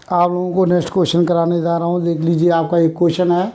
आप लोगों को नेक्स्ट क्वेश्चन कराने जा रहा हूँ। देख लीजिए, आपका एक क्वेश्चन है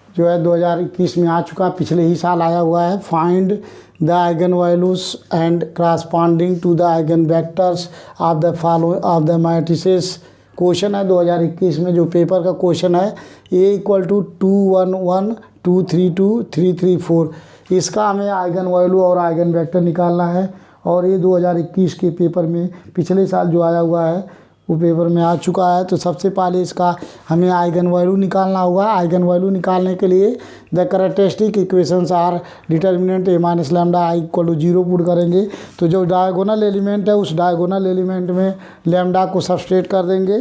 जो है 2021 में आ चुका, पिछले ही साल आया हुआ है। Find the eigen values and corresponding to the eigen vectors of the following of the matrices. Question है 2021 में जो पेपर का क्वेश्चन है, A = 2 1 1 2 3 2 3 3 4। इसका हमें आइगन वैल्यू और आइगन वेक्टर निकालना है और ये 2021 के पेपर में पिछले साल जो आया हुआ है वो पेपर में आ चुका है। तो सबसे पहले इसका हमें आइगन वैल्यू निकालना होगा। आइगन वैल्यू निकालने के लिए the characteristic equations are determinant A - lambda i = 0 put करेंगे। तो जो डायगोनल एलिमेंट है उस डायगोनल एलिमेंट में लैम्डा को सब्सट्रेट कर देंगे।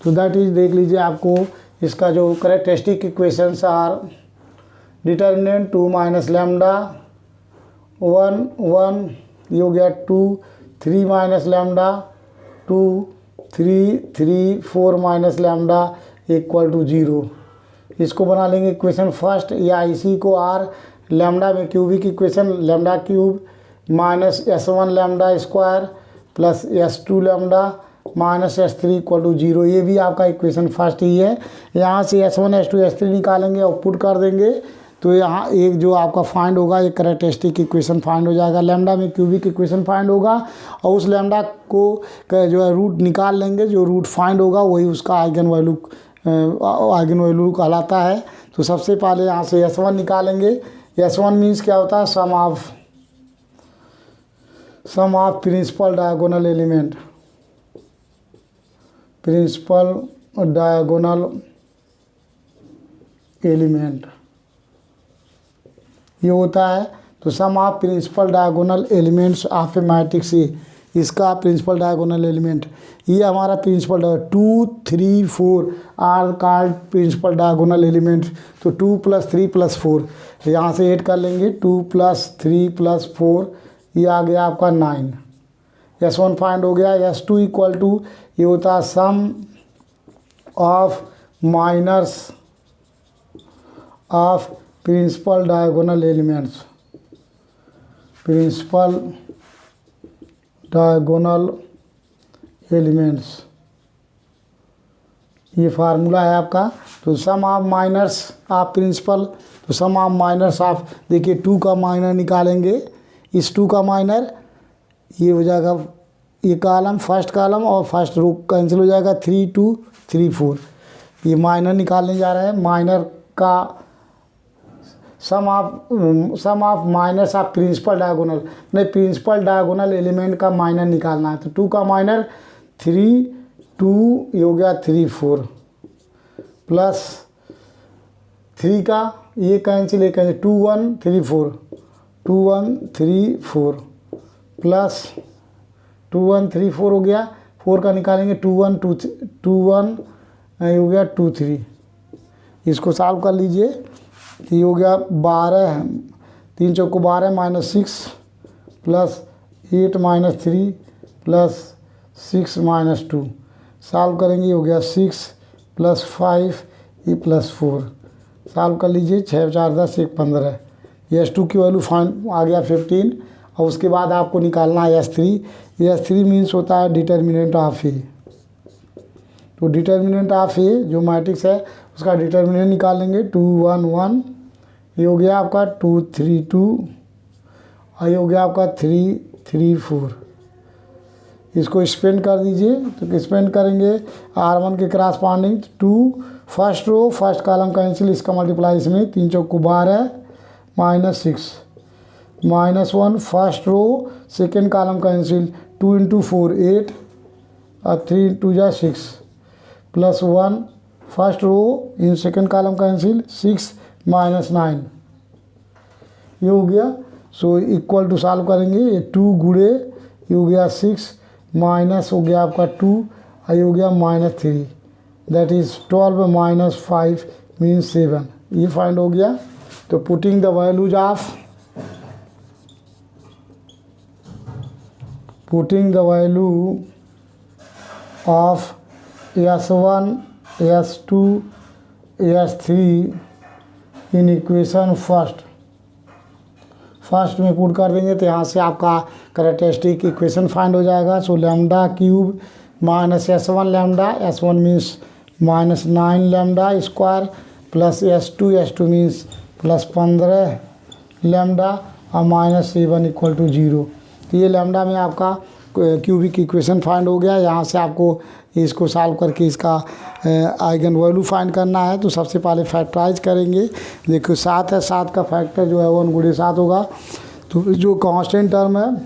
तो दैट इज, देख लीजिए, आपको इसका जो characteristic equations are determinant 2 - lambda 1 1, ये हो गया 2 3 - लैम्डा 2 3 3 4 - लैम्डा = 0। इसको बना लेंगे इक्वेशन फर्स्ट, या इसी को आर लैम्डा में cubic equation lambda cube -s1 lambda square plus s2 lambda -s3 = 0। ये भी आपका इक्वेशन फर्स्ट ही है। यहाँ से s1 s2 s3 निकालेंगे और पुट कर देंगे। तो यहाँ एक जो आपका फाइंड होगा, एक कैरेक्टरिस्टिक इक्वेशन फाइंड हो जाएगा। लैम्डा में क्यूबिक इक्वेशन फाइंड होगा और उस लैम्डा को जो है रूट निकाल लेंगे। जो रूट फाइंड होगा वही उसका आइगन वैल्यू कहलाता है। तो सबसे पहले यहाँ से s1 निकालेंगे। s1 मीन्स क्या होता है, sum of principal diagonal element, principal diagonal element ये होता है। तो sum of principal diagonal elements of A matrix A, इसका प्रिंसिपल डायगोनल एलिमेंट, ये हमारा principal 2 3 4 are called principal diagonal element. तो 2 + 3 + 4 यहाँ से ऐड कर लेंगे। 2 + 3 + 4 ये आ गया आपका 9। s1 फाइंड हो गया। s2 = ये होता है sum of minors of principal diagonal elements, principal diagonal elements, ये फार्मूला है आपका। तो sum of minors of principal, तो सम ऑफ माइनर्स ऑफ, देखिए 2 का माइनर निकालेंगे। इस 2 का माइनर ये हो जाएगा, ये कॉलम फर्स्ट कॉलम और फर्स्ट रो कैंसिल हो जाएगा। 3 2 3 4 ये माइनर निकालने जा रहे हैं। माइनर का sum of minus of principal diagonal, नहीं, प्रिंसिपल डायगोनल एलिमेंट का माइनर निकालना है। तो 2 का माइनर 3 2 ये हो गया 3 4 प्लस 3 का ये कैंसिल, ये कैंसिल 2 1 3 4 2 1 3 4 प्लस 2 1 3 4 हो गया। 4 का निकालेंगे 2 1 2 1 ये हो गया 2 3। इसको सॉल्व कर लीजिए। ये हो गया 12, 3 चौको 12 - 6 प्लस 8 - 3 प्लस 6 - 2। सॉल्व करेंगे, ये हो गया 6 + 5 ये प्लस 4। सॉल्व कर लीजिए। 6 4 10 1 15। ये s2 की वैल्यू फाइंड आ गया 15। और उसके बाद आपको निकालना है s3। s3 मीन्स होता है डिटर्मिनेंट ऑफ ए। तो डिटर्मिनेंट ऑफ ए जो मैट्रिक्स है उसका डिटर्मिनेंट निकालेंगे। 2 1 1 ये हो गया आपका 2 3 2 और ये हो गया आपका 3 3 4। इसको स्पेंड कर दीजिए। तो स्पेंड करेंगे R1 के corresponding 2 first row first column cancel, इसका मल्टीप्लाई इसमें 3 चौको 12 -6 -1 first row second column cancel 2 × 4 8 और 3 × 2 = 6 plus 1 first row in second column cancel 6 -9 ये हो गया। सो इक्वल टू सॉल्व करेंगे। ये 2 गुणे ये हो गया 6 माइनस हो गया आपका 2 और ये हो गया -3, दैट इज़ 12 - 5 मीन्स 7। ये फाइंड हो गया। तो putting the values of s1 s2 s3 in equation first में पुट कर देंगे। तो यहाँ से आपका कैरेक्टरिस्टिक इक्वेशन फाइंड हो जाएगा। सो lambda cube minus S1 lambda, S1 means minus 9 lambda square plus S2 means plus 15 lambda और माइनस 7 इक्वल टू 0। तो ये लैम्डा में आपका क्यूबिक इक्वेशन फाइंड हो गया। यहाँ से आपको इसको सॉल्व करके इसका आइगन वैल्यू फाइंड करना है। तो सबसे पहले फैक्टराइज करेंगे। देखो 7 है, 7 का फैक्टर जो है 1 गुणे 7 होगा। तो जो कांस्टेंट टर्म है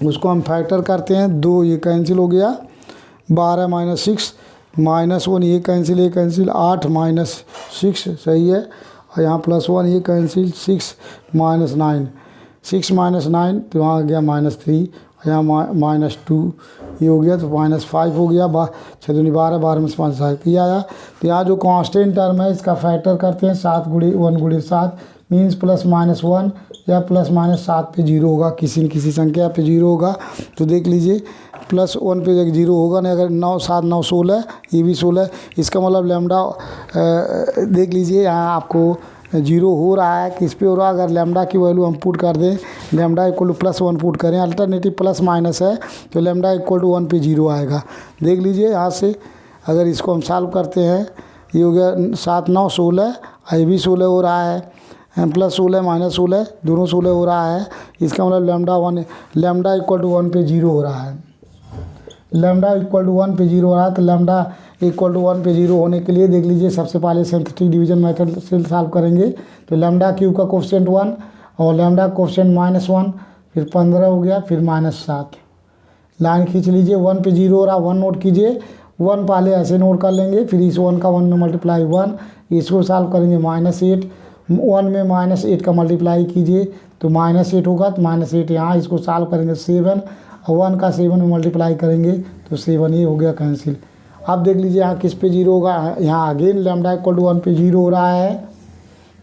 उसको हम फैक्टर करते हैं। 2 ये कैंसिल हो गया, 12 माइनस 6 माइनस 1 ये कैंसिल 8 माइनस 6 सही है। और यहाँ प्लस 1 ये कैंसिल 6 माइनस 9 6 माइनस 9 तो वहाँ आ गया माइनस 3, यहाँ माइनस 2 ये हो गया तो माइनस 5 हो गया। 6 दूनी 12, 12 में से 5 5 ये आया। तो यहाँ जो कांस्टेंट टर्म है इसका फैक्टर करते हैं। 7 गुणे 1 गुणे 7 मीन्स प्लस माइनस 1 या प्लस माइनस 7 पे 0 होगा, किसी न किसी संख्या पे 0 होगा। तो देख लीजिए प्लस 1 पे 0 होगा नहीं। अगर 9 7 9 16 ये भी 16, इसका मतलब लैम्डा देख लीजिए यहाँ आपको 0 हो रहा है। किस पे हो रहा है? अगर लैम्डा की वैल्यू हम पुट कर दें, lambda equal two plus 1 put करें, अल्टरनेटिव प्लस माइनस है तो लैम्डा इक्वल टू 1 पे 0 आएगा। देख लीजिए यहाँ से अगर इसको हम सॉल्व करते हैं, ये हो गया 7 9 16, ये भी 16 हो रहा है, प्लस 16 माइनस 16 दोनों 16 हो रहा है। इसका मतलब लैम्डा इक्वल टू 1 पे 0 हो रहा है। लैम्डा इक्वल टू 1 पे 0 हो रहा है। तो लैम्डा इक्वल टू 1 पे 0 होने के लिए देख लीजिए सबसे पहले सिंथेटिक डिवीजन मेथड से सॉल्व करेंगे। तो लैम्डा क्यूब का कोफिशिएंट 1 और लैम्डा कोफिशिएंट माइनस 1, फिर 15 हो गया, फिर माइनस 7। लाइन खींच लीजिए, 1 पे 0 हो रहा, 1 नोट कीजिए। 1 पहले ऐसे नोट कर लेंगे, फिर इस 1 का 1 में मल्टीप्लाई 1, इसको सॉल्व करेंगे माइनस 8। 1 में माइनस 8 का मल्टीप्लाई कीजिए तो माइनस 8 होगा, तो माइनस 8 यहाँ, इसको सॉल्व करेंगे 7 और 1 का 7 में मल्टीप्लाई करेंगे तो 7 ये हो गया कैंसिल। अब देख लीजिए यहाँ किस पे 0 होगा, यहाँ अगेन लैम्डा इक्वल टू 1 पे 0 हो रहा है।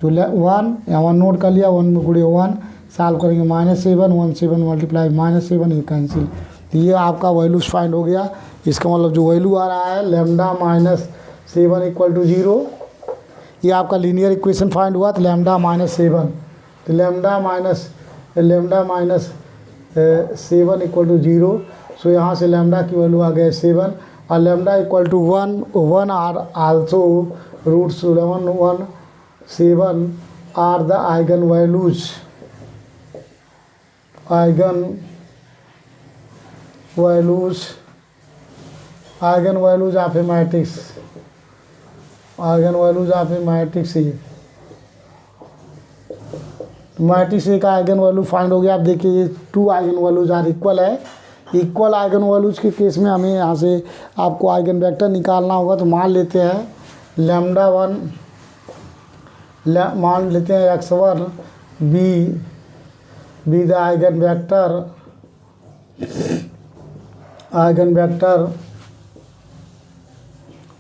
तो 1 यहाँ 1 नोट कर लिया, 1 में गुणे 1 सॉल्व करेंगे माइनस 7, 1 7 मल्टीप्लाई माइनस 7 ये कैंसिल। तो ये आपका वैल्यू फाइंड हो गया। इसका मतलब जो वैल्यू आ रहा है लैम्डा माइनस 7 इक्वल टू 0, ये आपका लीनियर इक्वेशन फाइंड हुआ। तो लैम्डा माइनस 7, तो lambda minus 7 equal to 0। So यहाँ से लैम्डा की वैल्यू आ गया 7 और lambda equal to 1 are also roots 11 1 7 are the eigen values of A matrix, eigen values of A matrix. Matrix A का आइगन वैल्यू फाइंड हो गया। आप देखिए ये 2 आइगन वैल्यूज आर इक्वल है। इक्वल आइगन वैल्यूज के केस में हमें यहाँ से आपको आइगन वेक्टर निकालना होगा। तो मान लेते हैं लैम्डा 1 मान लेते हैं x1 be the eigen vector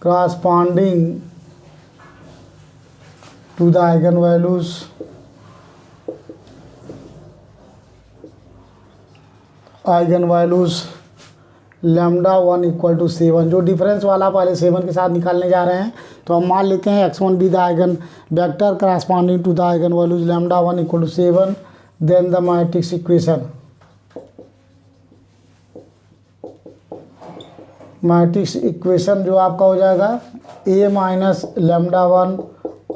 corresponding to the eigen values lambda 1 equal to 7। जो डिफरेंस वाला पहले 7 के साथ निकालने जा रहे हैं, तो हम मान लेते हैं x1 be the eigen vector corresponding to the eigen values lambda 1 equal to 7। Then the matrix equation जो आपका हो जाएगा a minus lambda 1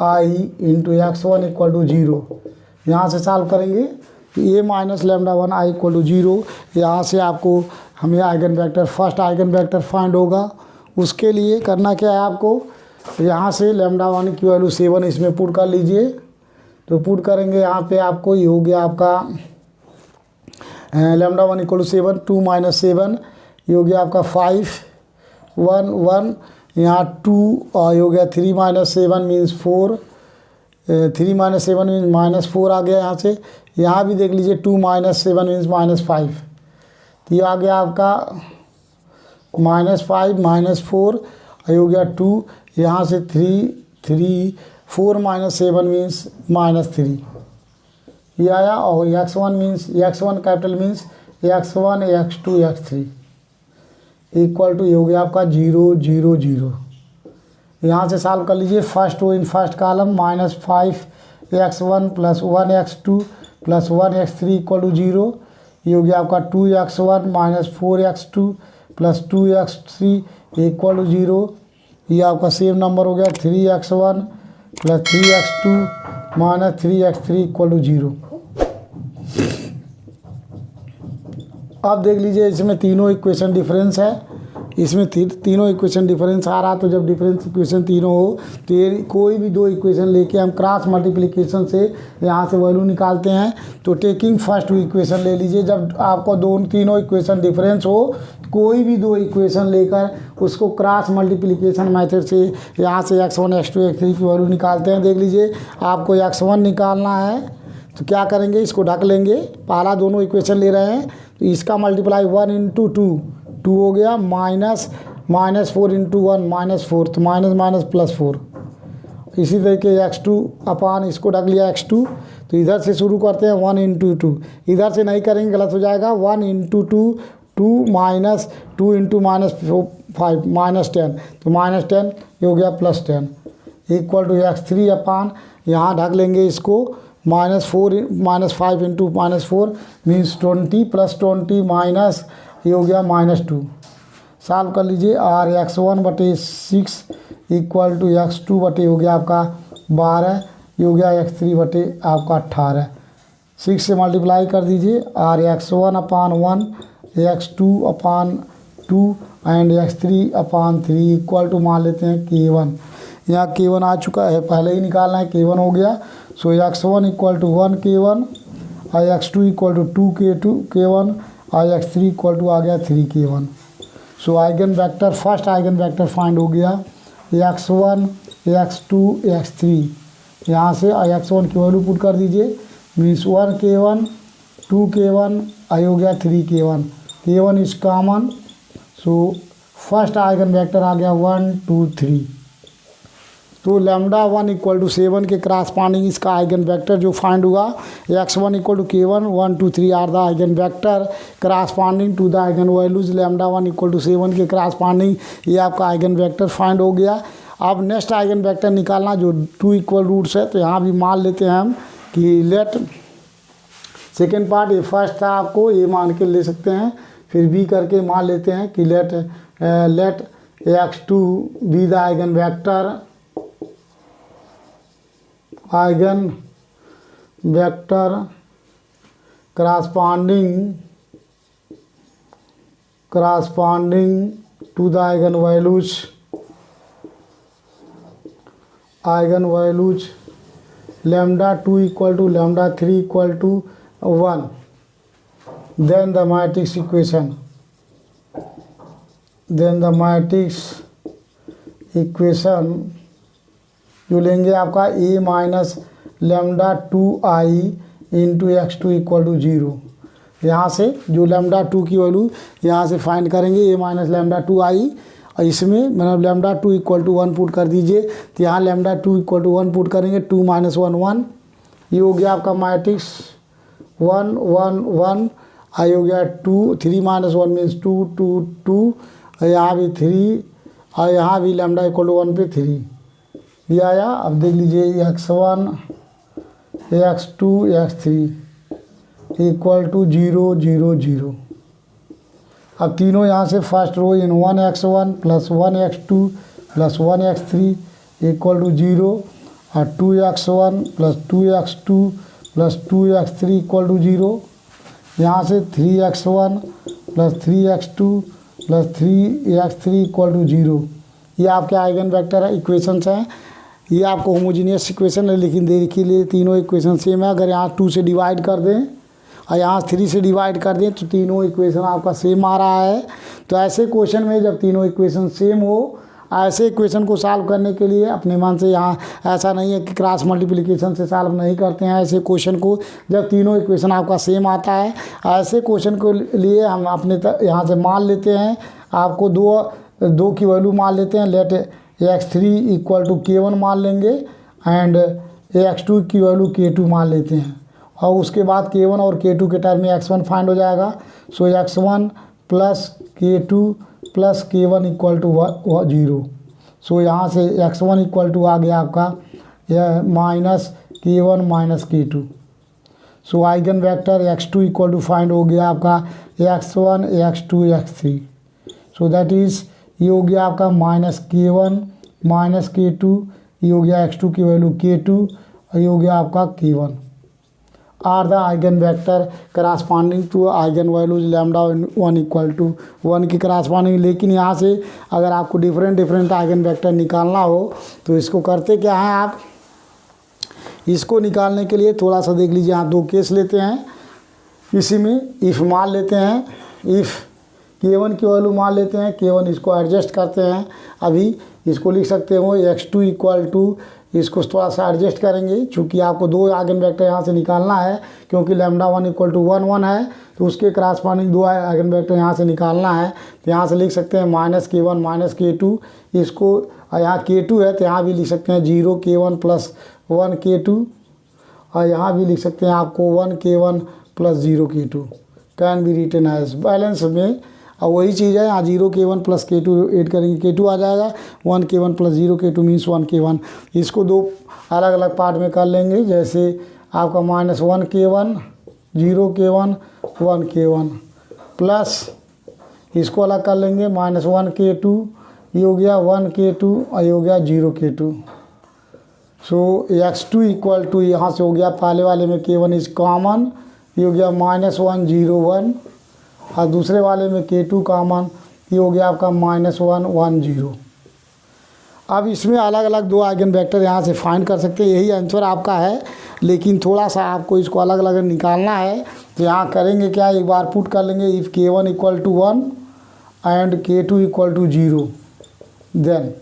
I into x1 equal to 0। यहाँ से सॉल्व करेंगे a minus lambda 1 I equal to 0। यहाँ से आपको हमें eigen vector first eigen vector find होगा। उसके लिए करना क्या है आपको, यहाँ से लैम्डा 1 की वैल्यू 7 इसमें पुट कर लीजिए। तो पुट करेंगे यहाँ पे आपको ये हो गया आपका लैम्डा 1 इक्वल टू 7, 2 माइनस 7 ये हो गया आपका 5 1 1 यहाँ 2 और ये हो गया 3 minus 7 means 4, 3 minus 7 means minus 4 आ गया। यहाँ से यहाँ भी देख लीजिए 2 माइनस 7 मीन्स माइनस 5, तो ये आ गया आपका माइनस 5 माइनस 4 ये हो गया 2। यहाँ से 3 4 माइनस 7 मीन्स माइनस 3 ये आया। और x1 capital means x1 x2 x3 equal to ये हो गया आपका 0 0 0। यहाँ से सॉल्व कर लीजिए first row in first column minus 5x1 plus 1x2 plus 1x3 equal to 0। ये हो गया आपका 2x1 minus 4x2 plus 2x3 equal to 0। ये आपका सेम नंबर हो गया 3x1 plus 3x2 minus 3x3 equal to 0। अब देख लीजिए इसमें तीनों इक्वेशन डिफरेंस है, इसमें तीनों इक्वेशन डिफरेंस आ रहा। तो जब डिफरेंस इक्वेशन तीनों हो तो ये कोई भी दो इक्वेशन लेके हम क्रॉस मल्टीप्लिकेशन से यहाँ से वैल्यू निकालते हैं। तो टेकिंग फर्स्ट इक्वेशन ले लीजिए, जब आपको तीनों इक्वेशन डिफरेंस हो कोई भी दो इक्वेशन लेकर उसको क्रॉस मल्टीप्लिकेशन मेथड से यहाँ से x1 x2 x3 की वैल्यू निकालते हैं। देख लीजिए आपको x1 निकालना है तो क्या करेंगे, इसको ढक लेंगे। पहला दोनों इक्वेशन ले रहे हैं तो इसका मल्टीप्लाई 1 इंटू 2 हो गया, माइनस 4 इंटू 1 -4, तो माइनस माइनस प्लस 4। इसी तरीके x2 अपान इसको ढक लिया x2। तो इधर से शुरू करते हैं 1 इंटू 2, इधर से नहीं करेंगे गलत हो जाएगा। 1 इंटू 2 माइनस 2 इंटू -5 -10, तो -10 ये हो गया +10 इक्वल टू x3 अपान यहाँ ढक लेंगे इसको -5 इंटू -4 मीन्स 20 प्लस 20 माइनस ये हो गया -2। सॉल्व कर लीजिए। और x1/6 इक्वल टू x2 बटे हो गया आपका 12, ये हो गया x3 बटे आपका 18। 6 से मल्टीप्लाई कर दीजिए। और x1 upon 1 x2 upon 2 and x3 upon 3 equal to मान लेते हैं k1। यहाँ k1 आ चुका है, पहले ही निकालना है, k1 हो गया। सो x1 इक्वल टू 1 k1 और x2 इक्वल टू 2 k1 और x3 इक्वल टू आ गया 3 k1। So eigen vector, first eigen vector find हो गया x1 x2 x3। यहाँ से x1 की वैल्यू पुट कर दीजिए, मीन्स 1 k1 2 k1 आई हो गया 3 k1। k1 is common, so first eigen vector आ गया 1 2 3। तो λ1 इक्वल टू 7 के क्रॉसपॉन्डिंग इसका आइगन वेक्टर जो फाइंड हुआ x1 equal to k1 1 2 3 are the eigen vector corresponding to the eigen values. λ1 equal to 7 के क्रॉसपॉन्डिंग ये आपका आइगन वेक्टर फाइंड हो गया। अब नेक्स्ट आइगन वेक्टर निकालना जो 2 इक्वल रूट्स है, तो यहाँ भी मान लेते हैं हम कि लेट सेकेंड पार्ट ये फर्स्ट था, आपको ये मान के ले सकते हैं, फिर बी करके मान लेते हैं कि let x2 be the eigen vector corresponding to the eigenvalues λ2 equal to λ3 equal to 1। then the matrix equation जो लेंगे आपका a minus λ2i into x2 equal to 0। यहाँ से जो λ2 की वैल्यू यहाँ से फाइंड करेंगे a माइनस λ2i, और इसमें मतलब λ2 इक्वल टू 1 पुट कर दीजिए। तो यहाँ λ2 इक्वल टू 1 पुट करेंगे, 2 माइनस 1 1, ये हो गया आपका मैट्रिक्स 1 1 1, आई हो गया 2 3 माइनस 1 मीन्स 2 2 2, और यहाँ भी 3 और यहाँ भी λ इक्वल टू 1 पे 3 ये आया। अब देख लीजिए x1 x2 x3 equal to 0 0 0। अब तीनों यहाँ से first row in 1x1 plus 1x2 plus 1x3 equal to 0 और 2x1 plus 2x2 plus 2x3 equal to 0। यहाँ से 3x1 plus 3x2 plus 3x3 equal to 0। ये आपके आइगन वेक्टर है, इक्वेशंस हैं। ये आपको होमोजीनियस इक्वेशन है, लेकिन देखिए लिए तीनों इक्वेशन सेम है। अगर यहाँ 2 से डिवाइड कर दें और यहाँ 3 से डिवाइड कर दें तो तीनों इक्वेशन आपका सेम आ रहा है। तो ऐसे क्वेश्चन में जब तीनों इक्वेशन सेम हो, ऐसे इक्वेशन को सॉल्व करने के लिए अपने मन से, यहाँ ऐसा नहीं है कि क्रॉस मल्टीप्लिकेशन से सॉल्व नहीं करते हैं ऐसे क्वेश्चन को। जब तीनों इक्वेशन आपका सेम आता है, ऐसे क्वेश्चन को लिए हम अपने यहाँ से मान लेते हैं, आपको दो की वैल्यू मान लेते हैं। Late x3 equal to k1 मान लेंगे एंड x2 की वैल्यू k2 मान लेते हैं, और उसके बाद k1 और k2 के टर्म में x1 फाइंड हो जाएगा। So x1 plus k2 plus k1 equal to 0। So यहाँ से x1 इक्वल टू आ गया आपका यह minus k1 minus k2। So eigen vector x2 equal to find हो गया आपका x1 x2 x3। So that is ये हो गया आपका -k1 -k2, ये हो गया x2 की वैल्यू k2 और ये हो गया आपका k1 are the eigen vector corresponding to eigen values lambda 1 equal to 1 की करास्पॉन्डिंग। लेकिन यहाँ से अगर आपको डिफरेंट आइगन वेक्टर निकालना हो तो इसको करते क्या है आप, इसको निकालने के लिए थोड़ा सा देख लीजिए, यहाँ दो केस लेते हैं। इसी में इफ़ मान लेते हैं, इफ़ k1 की वैल्यू मान लेते हैं, k1 इसको एडजस्ट करते हैं। अभी इसको लिख सकते हो x2 इक्वल टू, इसको थोड़ा सा एडजस्ट करेंगे चूँकि आपको दो आइगन वेक्टर यहाँ से निकालना है, क्योंकि लैम्डा 1 इक्वल टू 1 1 है तो उसके करास्पॉन्डिंग दो आइगन वेक्टर यहाँ से निकालना है। तो यहाँ से लिख सकते हैं -k1 -k2, इसको यहाँ k2 है तो यहाँ भी लिख सकते हैं 0k1 प्लस 1k2 और यहाँ भी लिख सकते हैं आपको 1k1 plus 0k2 can be written as balance में। और वही चीज़ है, यहाँ 0k1 प्लस k2 ऐड करेंगे, k2 आ जाएगा, 1k1 plus 0k2 means 1k1। इसको दो अलग अलग पार्ट में कर लेंगे, जैसे आपका -1k1 0k1 1k1 प्लस इसको अलग कर लेंगे -1k2, ये हो गया 1k2 और ये हो गया 0k2। So x2 equal to, यहाँ से हो गया पहले वाले में k1 इज कॉमन, ये हो गया -1 0 1 और दूसरे वाले में k2 कॉमन, ये हो गया आपका -1 1 0। अब इसमें अलग अलग दो आइगन वेक्टर यहाँ से फाइंड कर सकते हैं, यही आंसर आपका है। लेकिन थोड़ा सा आपको इसको अलग अलग निकालना है तो यहाँ करेंगे क्या, एक बार पुट कर लेंगे if k1 equal to 1 and k2 equal to 0, then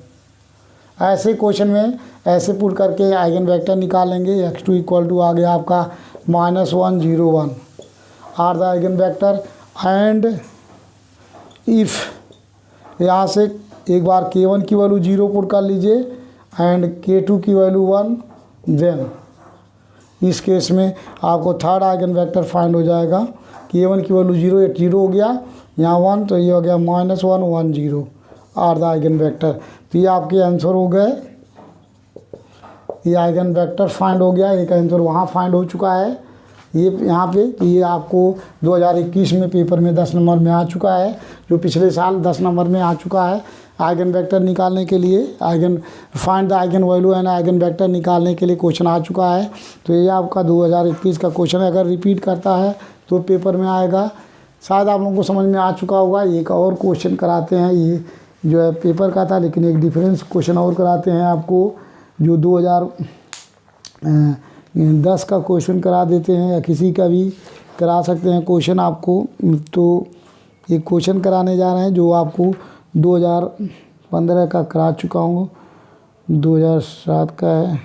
ऐसे क्वेश्चन में ऐसे पुट करके आइगन वेक्टर निकालेंगे। x2 इक्वल टू आ गया आपका -1 0 1 are the eigen vector and if यहाँ से एक बार k1 की वैल्यू 0 पुट कर लीजिए एंड k2 की वैल्यू 1, देन इस केस में आपको थर्ड आइगन वेक्टर फाइंड हो जाएगा। k1 की वैल्यू 0 0 हो गया, यहाँ 1 तो ये हो गया -1 1 0 आर द आइगन वेक्टर। तो ये आपके आंसर हो गए, ये आइगन वेक्टर फाइंड हो गया, एक आंसर वहाँ फाइंड हो चुका है। ये यहाँ पे ये आपको 2021 में पेपर में 10 नंबर में आ चुका है, जो पिछले साल 10 नंबर में आ चुका है। आइगन वेक्टर निकालने के लिए find the eigen value and eigen vector निकालने के लिए क्वेश्चन आ चुका है। तो ये आपका 2021 का क्वेश्चन है, अगर रिपीट करता है तो पेपर में आएगा। शायद आप लोगों को समझ में आ चुका होगा। एक और क्वेश्चन कराते हैं, ये जो है पेपर का था, लेकिन एक डिफरेंस क्वेश्चन और कराते हैं आपको, जो 2010 का क्वेश्चन करा देते हैं, या किसी का भी करा सकते हैं क्वेश्चन आपको। तो एक क्वेश्चन कराने जा रहे हैं जो आपको 2015 का करा चुका हूँ, 2007 का है।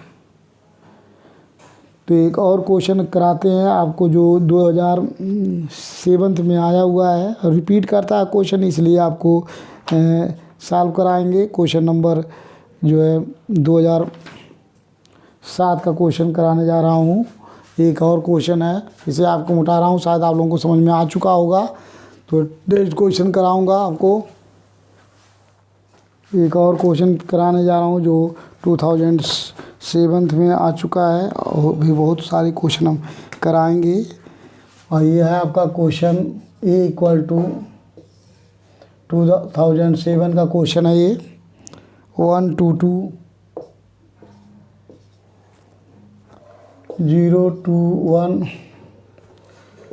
तो एक और क्वेश्चन कराते हैं आपको जो 2007 में आया हुआ है, और रिपीट करता है क्वेश्चन, इसलिए आपको सॉल्व कराएंगे। क्वेश्चन नंबर जो है 2007 का क्वेश्चन कराने जा रहा हूँ। एक और क्वेश्चन है, इसे आपको उठा रहा हूँ, शायद आप लोगों को समझ में आ चुका होगा। तो नेक्स्ट क्वेश्चन कराऊँगा आपको, एक और क्वेश्चन कराने जा रहा हूँ जो 2007 में आ चुका है, और भी बहुत सारे क्वेश्चन हम कराएंगे। और ये है आपका क्वेश्चन ए इक्वल टू 2007 का क्वेश्चन है, ये 1 2 2 0 2 1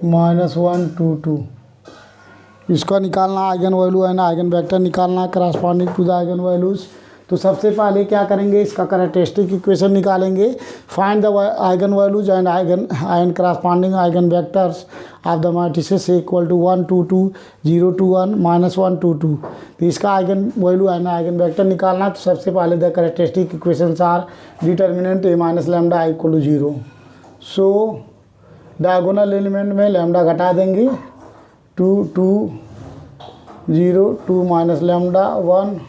-1 2 2। इसका निकालना आइगन वैल्यू है ना, आइगन वेक्टर निकालना corresponding to the eigen values. तो सबसे पहले क्या करेंगे, इसका कैरेक्टरिस्टिक इक्वेशन निकालेंगे। Find the eigen values and corresponding eigen vectors of the matrices equal to 1 2 2 0 2 1 -1 2 2। तो इसका eigen value and eigen vector निकालना। तो सबसे पहले the characteristic equations are determinant a minus lambda equal to 0। So diagonal element में lambda घटा देंगे, 2 2 0 2 minus lambda 1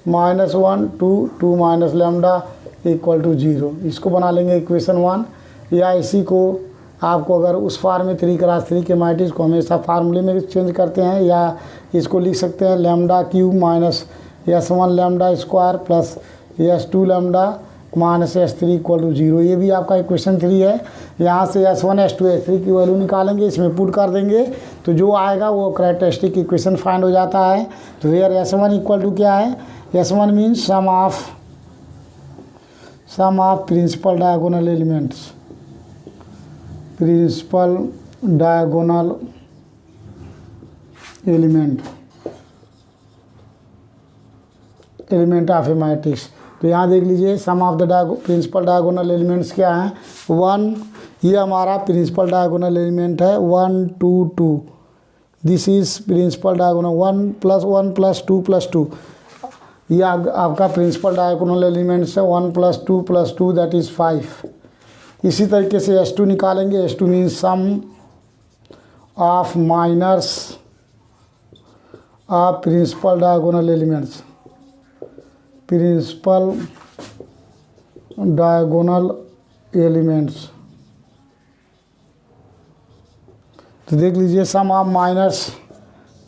-1 2 2 minus lambda equal to 0। इसको बना लेंगे इक्वेशन 1। या इसी को आपको अगर उस फार्म में 3x3 के मैट्रिक्स को हमेशा फार्मूले में चेंज करते हैं, या इसको लिख सकते हैं lambda cube minus S1 lambda square plus S2 lambda minus S3 equal to 0। ये भी आपका इक्वेशन 3 है। यहाँ से S1 S2 S3 की वैल्यू निकालेंगे, इसमें पुट कर देंगे तो जो आएगा वो कैरेक्टरिस्टिक इक्वेशन फाइंड हो जाता है। तो हियर S1 इक्वल टू क्या है, S1 means sum of principal diagonal elements, principal diagonal element of A matrix. तो यहाँ देख लीजिए sum of the principal diagonal elements क्या हैं, 1, ये हमारा प्रिंसिपल डायगोनल एलिमेंट है 1 2 2, दिस इज प्रिंसिपल डायगोनल 1 + 1 + 2 + 2, ये आपका प्रिंसिपल डायगोनल एलिमेंट्स है 1 + 2 + 2 दैट इज़ 5। इसी तरीके से S2 निकालेंगे, S2 means sum of minors of principal diagonal elements, principal diagonal elements. तो देख लीजिए सम ऑफ माइनर्स,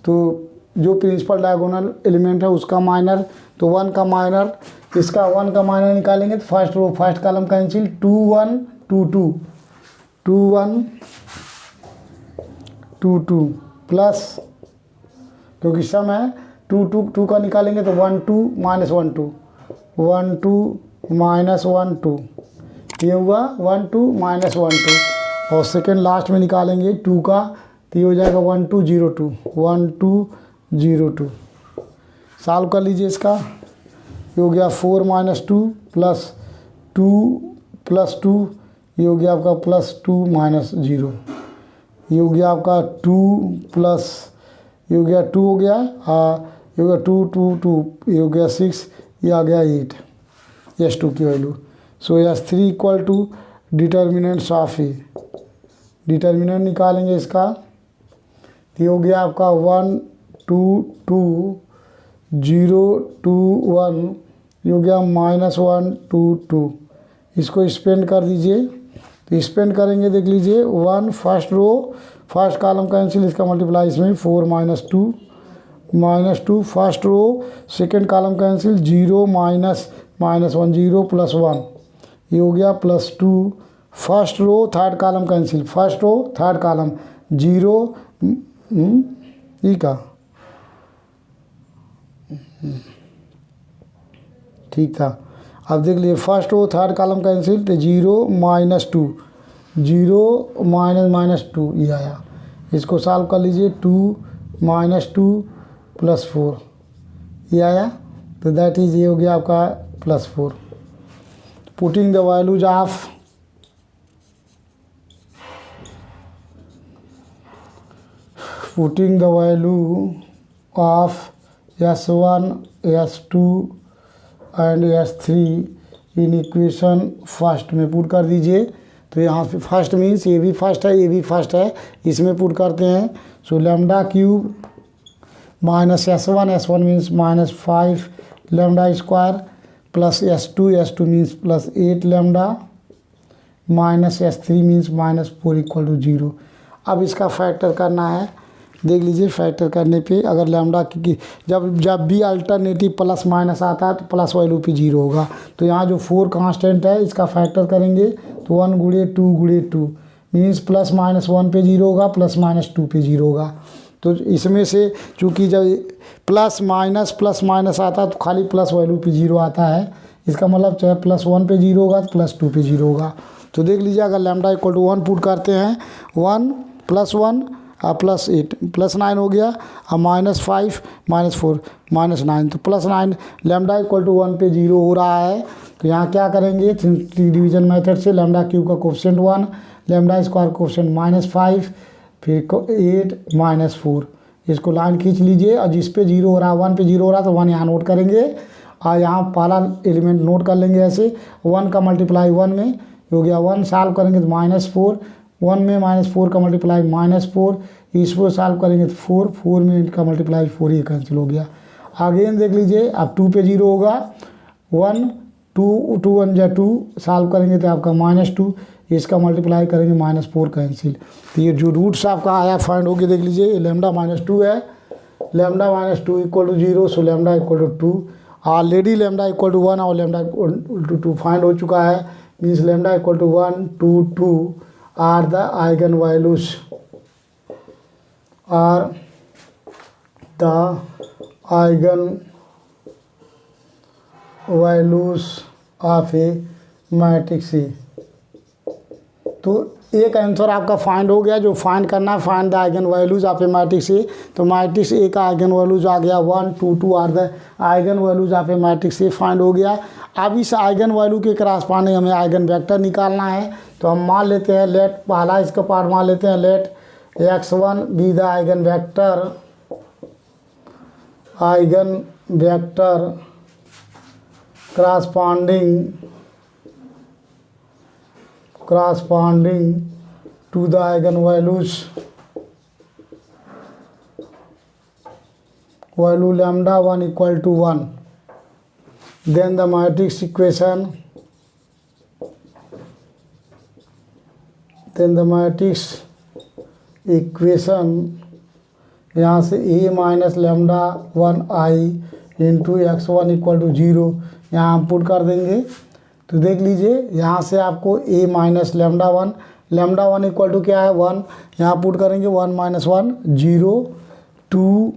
तो जो प्रिंसिपल डायगोनल एलिमेंट है उसका माइनर, तो 1 का माइनर, इसका 1 का माइनर निकालेंगे तो first row first column cancel, 2 1 2 2 2 1 2 2 plus, क्योंकि सम है 2 2 2 का निकालेंगे तो 1 2 -1 2 1 2 -1 2, ये हुआ 1 2 -1 2। और सेकेंड लास्ट में निकालेंगे 2 का, तो ये हो जाएगा 1 2 0 2 1 2 0 2। सॉल्व कर लीजिए इसका, ये हो गया 4 - 2 + 2 + 2, ये हो गया आपका +2 - 0, ये हो गया आपका 2 प्लस, ये हो गया 2 हो गया, ये हो गया 2 2 2, ये हो गया 6, ये आ गया 8 S2 की वैल्यू। So S3 equal to determinants of A, determinant निकालेंगे इसका, तो ये हो गया आपका 1 2 2 0 2 1, ये हो गया -1 2 2। इसको स्पेंड कर दीजिए, तो स्पेंड करेंगे देख लीजिए 1 first row first column cancel, इसका मल्टीप्लाई इसमें 4 - 2 first row second column cancel, 0 -1 0 + 1, ये हो गया +2 first row third column cancel, first row third column 0 ठीक है, ठीक था। अब देख लीजिए first row third column cancel, तो 0 -2 0 -2 ये आया। इसको सॉल्व कर लीजिए, 2 -2 + 4 ये आया, तो दैट इज ये हो गया आपका +4। Putting the values of S1 S2 and S3 in equation first में पुट कर दीजिए। तो यहाँ पे फर्स्ट मीन्स ये भी फर्स्ट है, ये भी फर्स्ट है, इसमें पुट करते हैं। So λ³ -S1 means -5 λ² plus S2 means +8 λ -S3 means -4 equal to 0। अब इसका फैक्टर करना है, देख लीजिए फैक्टर करने पे अगर लैम्डा की जब भी अल्टरनेटिव प्लस माइनस आता है तो प्लस वैल्यू पे 0 होगा। तो यहाँ जो 4 कांस्टेंट है इसका फैक्टर करेंगे तो 1 × 2 × 2 मीन्स +-1 पे 0 होगा, +-2 पे 0 होगा। तो इसमें से चूँकि जब प्लस माइनस आता है तो खाली प्लस वैल्यू पे 0 आता है, इसका मतलब चाहे +1 पे 0 होगा तो +2 पे 0 होगा। तो देख लीजिए अगर λ = 1 पुट करते हैं, 1 + 1 +8 +9 हो गया, अब -5 -4 -9, तो +9 λ = 1 पे 0 हो रहा है। तो यहाँ क्या करेंगे, 3 डिवीजन मेथड से λ³ का कोफिशिएंट 1, λ² कोफिशिएंट -5, फिर 8 -4, इसको लाइन खींच लीजिए और जिस पे 0 हो रहा है 1 पे 0 हो रहा है तो 1 यहाँ नोट करेंगे और यहाँ पहला एलिमेंट नोट कर लेंगे ऐसे, 1 का मल्टीप्लाई 1 में हो गया 1, सॉल्व करेंगे तो -4, 1 में -4 का मल्टीप्लाई -4, इसको सॉल्व करेंगे तो 4 में इनका मल्टीप्लाई 4, ये कैंसिल हो गया। अगेन देख लीजिए अब 2 पे 0 होगा, 1 2 1 जा 2, सॉल्व करेंगे तो आपका -2, इसका मल्टीप्लाई करेंगे -4 कैंसिल। तो ये जो रूट्स आपका आया फाइंड होके देख लीजिए, ये λ -2 है, λ -2 = 0, so λ = 2। Already lambda equal to 1 और लैम्डा इक्वल टू 2 फाइंड हो चुका है, means lambda equal to 1 2 2 are the eigen values of A matrix A. तो एक आंसर आपका फाइंड हो गया। जो फाइंड करना है, find the eigen values of A matrix A. तो मैट्रिक्स ए का आइगन वैल्यूज आ गया 1 2 2 are the eigen values of A matrix A find हो गया। अब इस आइगन वैल्यू के क्रॉसपोंडिंग हमें आइगन वेक्टर निकालना है। तो हम मान लेते हैं, लेट पहला इसका पार्ट मान लेते हैं, let x1 be the eigen vector corresponding to the eigenvalues value lambda 1 equal to 1. Then the matrix equation, यहाँ से a minus lambda 1i into x1 equal to 0 यहाँ हम पुट कर देंगे। तो देख लीजिए, यहाँ से आपको a minus lambda 1 equal to क्या है 1, यहाँ पुट करेंगे 1 माइनस 1 0 2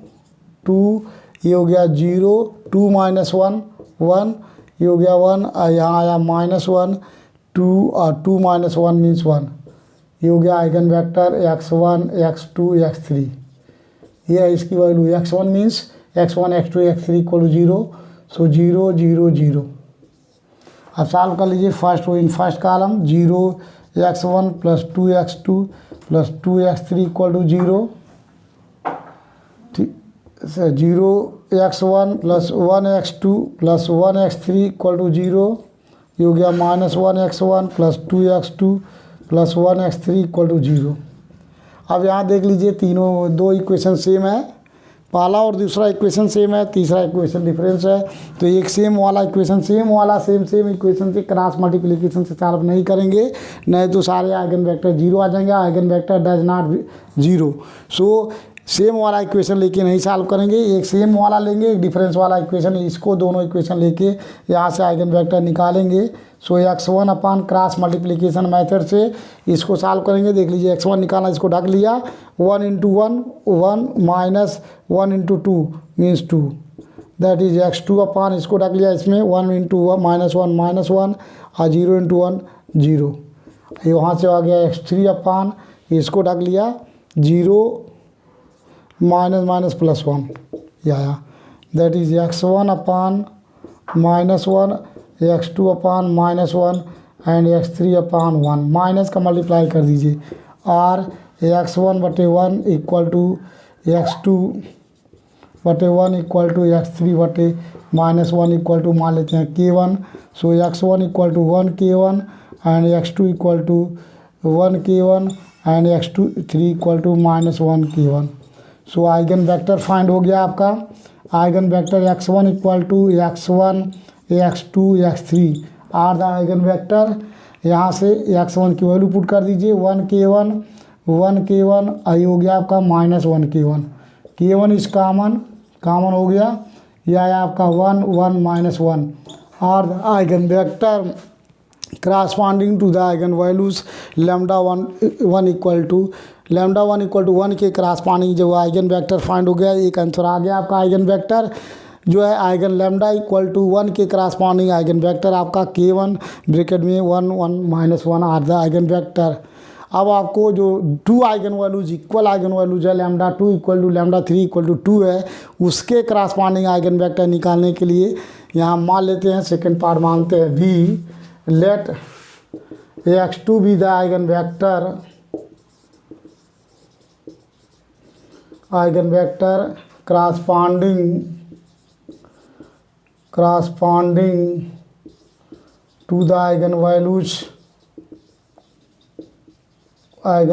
2, ये हो गया 0 2 माइनस 1 1, ये हो गया 1, यहाँ आया माइनस 1 2 और 2 माइनस 1 मीन्स 1, ये हो गया eigen vector x1 x2 x3। ये है इसकी वैल्यू, x1 means x1 x2 x3 equal to 0, so 0 0 0। अब सॉल्व कर लीजिए first row in first column, 0 x1 plus 2 x2 plus 2 x3 equal to 0, ठीक, 0 x1 plus 1 x2 plus 1 x3 equal to 0, ये हो गया minus 1 x1 plus 2 x2 plus 1 x3 equal to 0। अब यहाँ देख लीजिए दो इक्वेशन सेम है, पहला और दूसरा इक्वेशन सेम है, तीसरा इक्वेशन डिफरेंस है। तो एक सेम वाला इक्वेशन सेम इक्वेशन से क्रॉस मल्टीप्लिकेशन से सॉल्व नहीं करेंगे, नहीं तो सारे आइगन वेक्टर 0 आ जाएंगे, eigen vector does not 0। So same वाला इक्वेशन लेके नहीं सॉल्व करेंगे, एक सेम वाला लेंगे, एक डिफरेंस वाला इक्वेशन, इसको दोनों इक्वेशन लेके यहाँ से आइगन वेक्टर निकालेंगे। सो x1 अपान क्रॉस मल्टीप्लिकेशन मेथड से इसको सॉल्व करेंगे। देख लीजिए x1 निकालना, इसको ढक लिया, 1 into 1 1 minus 1 into 2 means 2, that is x2 अपान, इसको ढक लिया, इसमें 1 इंटू माइनस 1 और 0 इंटू 1 0, ये वहाँ से आ गया x3 अपान, इसको ढक लिया, 0 माइनस प्लस 1 ये आया, that is x1 upon -1 x2 upon -1 and x3 upon 1, minus का मल्टीप्लाई कर दीजिए, और x1 बटे 1 इक्वल टू x2 बटे 1 इक्वल टू x3 बटे -1 इक्वल टू मान लेते हैं k1। So x1 equal to 1 k1 and x2 equal to 1 k1 and x3 equal to -1 k1। So eigen vector find हो गया आपका। Eigen vector x1 equal to x1 x2 x3 are the eigen vector. यहाँ से x1 की value put कर दीजिए, 1 k1 आई हो गया आपका -1 k1 इस कॉमन हो गया, यह आया आपका 1 1 -1 are the eigen vector corresponding to the eigen values lambda 1 equal to 1 के करस्पॉन्डिंग जो आइगन वेक्टर फाइंड हो गया। एक आंसर आ गया आपका आइगन वेक्टर जो है आइगन लैम्डा इक्वल टू 1 के करस्पॉन्डिंग आइगन वेक्टर आपका k1 ब्रैकेट में 1 1 -1 आर द आइगन वेक्टर। अब आपको जो 2 eigen values equal eigen values है, lambda 2 equal to lambda 3 equal to 2 है, उसके करस्पॉन्डिंग आइगन वेक्टर निकालने के लिए यहाँ मान लेते हैं, सेकेंड पार्ट मानते हैं भी, let x2 be the eigen vector corresponding to the eigen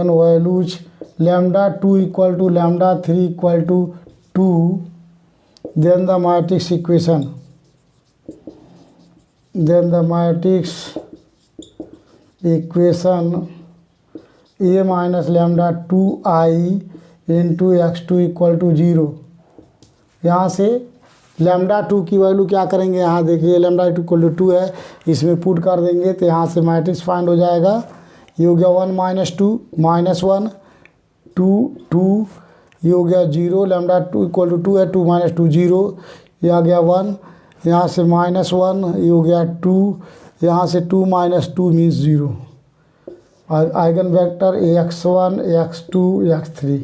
values lambda 2 equal to lambda 3 equal to 2, then the matrix equation, a minus lambda 2i into x2 equal to 0। यहाँ से lambda 2 की value क्या करेंगे, यहाँ देखिए lambda equal to 2 है, इसमें put कर देंगे तो यहाँ से मैट्रिक्स फाइंड हो जाएगा। ये हो गया 1 - 2 -1 2 2, ये हो गया 0, लैम्डा 2 इक्वल टू 2 है, 2 - 2 0, ये आ गया 1, यहाँ से -1, ये हो गया 2, यहाँ से 2 - 2 मीन्स 0। और eigen vector x1 x2 x3,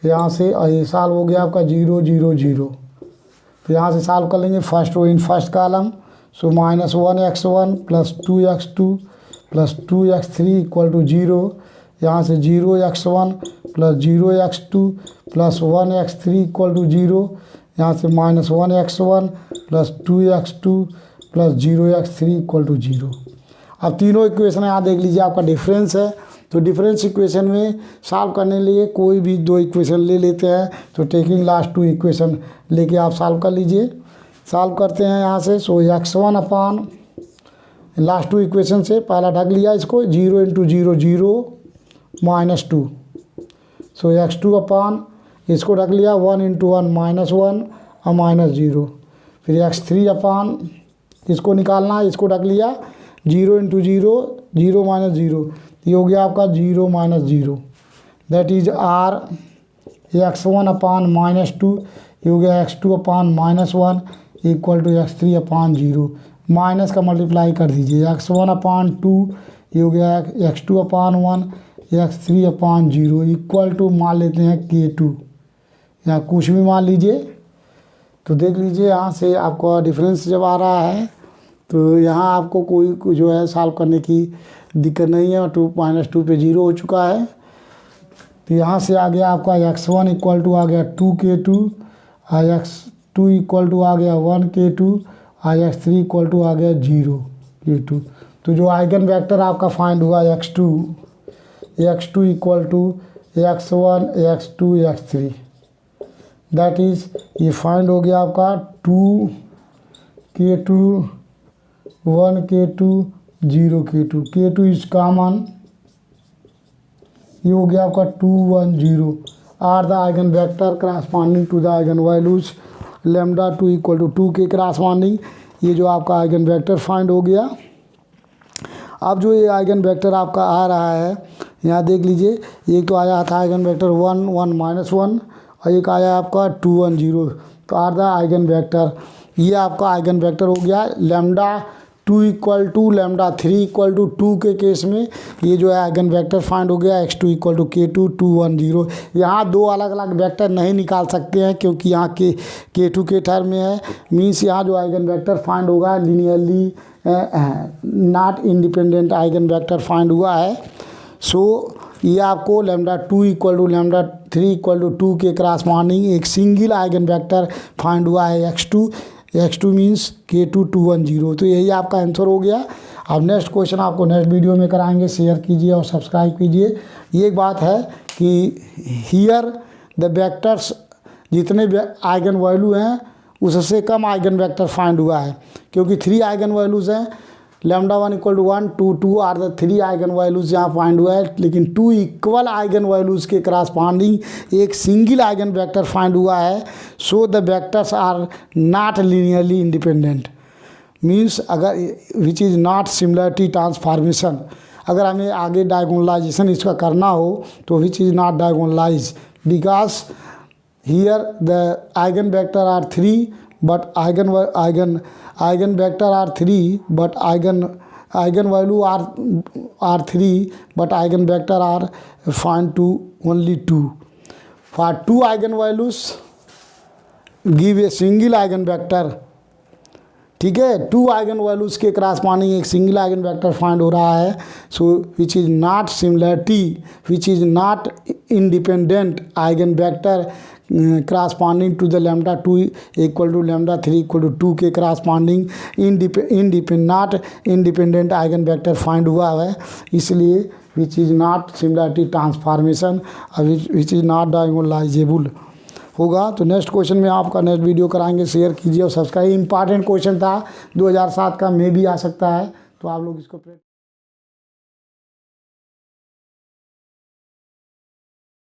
यहाँ से ये सॉल्व हो गया आपका 0 0 0। तो यहाँ से सॉल्व कर लेंगे first row in first column. So -1x1 + 2x2 + 2x3 equal to 0, यहाँ से 0x1 + 0x2 + 1x3 equal to 0, यहाँ से -1x1 + 2x2 + 0x3 equal to 0। अब तीनों इक्वेशन यहाँ देख लीजिए आपका डिफरेंस है। तो डिफरेंस इक्वेशन में सॉल्व करने लिए कोई भी दो इक्वेशन ले लेते हैं। तो टेकिंग लास्ट 2 इक्वेशन लेके आप सॉल्व कर लीजिए। सॉल्व करते हैं यहाँ से। सो x1 अपान लास्ट 2 इक्वेशन से पहला ढक लिया इसको, 0 × 0 0 -2। सो x2 अपान इसको ढक लिया 1 × 1 -1 और -0। फिर x3 अपान इसको निकालना है, इसको ढक लिया 0 × 0 0 -0, ये हो गया आपका 0 -0, दैट इज r। x1 अपान -2, ये हो गया x2 upon -1 equal to x3 upon 0। Minus का मल्टीप्लाई कर दीजिए, x1 अपान 2, ये हो गया x2 upon 1 x3 upon 0 equal to मान लेते हैं k2, या कुछ भी मान लीजिए। तो देख लीजिए यहाँ से आपका डिफरेंस जब आ रहा है तो यहाँ आपको कोई जो है सॉल्व करने की दिक्कत नहीं है। 2 - 2 पे 0 हो चुका है। तो यहाँ से आ गया आपका x1 इक्वल टू आ गया 2k2, और x2 इक्वल टू आ गया 1k2, और x3 इक्वल टू आ गया 0k2। तो जो आइगन वेक्टर आपका फाइंड हुआ x2 equal to x1 x2 x3, that is ये फाइंड हो गया आपका 2k2 1k2 0k2, k2 is common, ये हो गया आपका 2 1 0 are the eigen vector corresponding to the eigen values lambda 2 equal to 2 के क्रॉसपॉन्डिंग। ये जो आपका आइगन वेक्टर फाइंड हो गया। अब जो ये आइगन वेक्टर आपका आ रहा है यहाँ देख लीजिए, एक तो आया था आइगन वेक्टर 1 1 -1 और एक आया आपका 2 1 0। तो आर द आइगन वेक्टर, ये आपका आइगन वेक्टर हो गया lambda 2 equal to lambda 3 equal to 2 के केस में ये जो है आइगन वेक्टर फाइंड हो गया x2 इक्वल टू k2 2 1 0। यहाँ दो अलग अलग वेक्टर नहीं निकाल सकते हैं क्योंकि यहाँ के k2 के टर्म में है। मीन्स यहाँ जो आइगन वेक्टर फाइंड होगा linearly not independent eigen vector find हुआ है। सो ये आपको lambda 2 equal to lambda 3 equal to 2 के क्रॉसपॉन्डिंग एक सिंगल आइगन वेक्टर फाइंड हुआ है x2 मीन्स k2 2 1 0। तो यही आपका आंसर हो गया। अब नेक्स्ट क्वेश्चन आपको नेक्स्ट वीडियो में कराएंगे। शेयर कीजिए और सब्सक्राइब कीजिए। ये एक बात है कि हियर द वेक्टर्स जितने आइगन वैल्यू हैं उससे कम आइगन वेक्टर फाइंड हुआ है, क्योंकि 3 आइगन वैल्यूज़ हैं। Lambda 1 equal to 1 2 2 are the 3 eigen values यहाँ फाइंड हुआ है, लेकिन 2 इक्वल आइगन वैल्यूज़ के क्रॉसपॉन्डिंग एक सिंगल आइगन वेक्टर फाइंड हुआ है। So the vectors are not linearly independent, means अगर which is not similarity transformation. अगर हमें आगे डायगोनलाइजेशन इसका करना हो तो which is not diagonalise, because here the eigen vector are 3 but eigen vector are 3 but eigen value are 3 but eigen vector are find to only 2. For 2 eigen values give a single eigen vector, ठीक है। 2 eigen values के corresponding एक single eigen vector find हो रहा है। So which is not similarity, which is not independent eigen vector corresponding to the lambda 2 equal to lambda 3 equal to 2 के corresponding not independent eigen vector find हुआ है। इसलिए which is not similarity transformation, which is not diagonalisable होगा। तो next question में आपका next video कराएंगे। Share कीजिए और सब्सक्राइब। इंपॉर्टेंट क्वेश्चन था 2007 का, में भी आ सकता है, तो आप लोग इसको